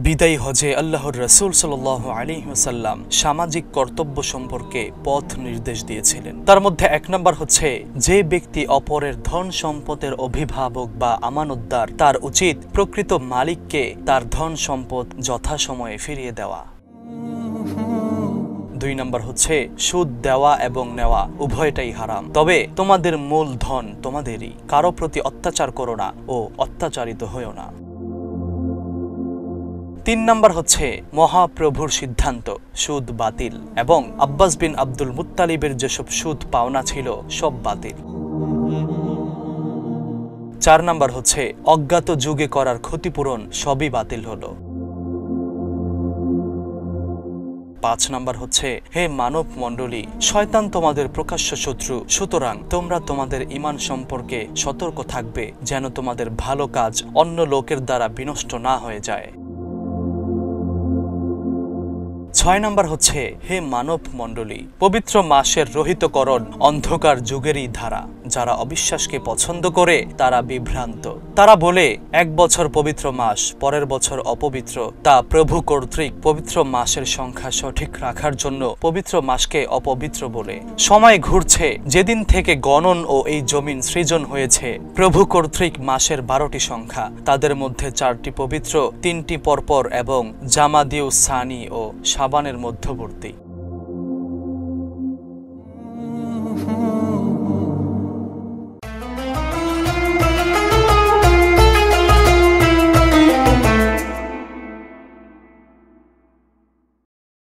বিদায়ী হজে আল্লাহর রাসূল সাল্লাল্লাহু আলাইহি ওয়াসাল্লাম সামাজিক কর্তব্য সম্পর্কে পথ নির্দেশ দিয়েছিলেন। তার মধ্যে এক নম্বর হচ্ছে, যে ব্যক্তি অপরের ধন সম্পদের অভিভাবক বা আমানতদার, তার উচিত প্রকৃত মালিককে তার ধন সম্পদ যথাসময়ে ফিরিয়ে দেওয়া। 2 নম্বর হচ্ছে, সুদ দেওয়া এবং নেওয়া উভয়টাই হারাম, তবে তোমাদের মূল ধন তোমাদেরই। কারো প্রতি অত্যাচার করো না ও অত্যাচারিত হইও না। 3 নম্বর হচ্ছে, মহাপ্রভুর সিদ্ধান্ত সুদ বাতিল এবং আব্বাস বিন আব্দুল মুত্তালিবের যেসব সুদ পাওনা ছিল সব বাতিল। 4 নম্বর হচ্ছে, অজ্ঞাত যুগে করার ক্ষতিপূরণ সবই বাতিল হলো। 5 নম্বর হচ্ছে, হে মানব মণ্ডলী, শয়তান তোমাদের প্রকাশ্য শত্রু, সুতরাং তোমরা তোমাদের ঈমান সম্পর্কে সতর্ক থাকবে যেন তোমাদের ভালো কাজ অন্য লোকের দ্বারা বিনষ্ট না হয়ে যায়। 6 নম্বর হচ্ছে, হে মানব মণ্ডলী, পবিত্র মাসের রহিতকরণ অন্ধকার যুগেরই ধারা। যারা অবিশ্বাসকে পছন্দ করে তারা বিভ্রান্ত। তারা বলে 1 বছর পবিত্র মাস, পরের বছর অপবিত্র। তা প্রভু কর্তৃক পবিত্র মাসের সংখ্যা সঠিক রাখার জন্য পবিত্র মাসকে অপবিত্র বলে। সময় ঘুরছে, যেদিন থেকে গণন ও এই জমিন সৃজন হয়েছে, প্রভু কর্তৃক মাসের 12টি সংখ্যা, তাদের মধ্যে 4টি পবিত্র, 3টি পরপর এবং জামাদিউ সানি ও শাবানের মধ্যবর্তী।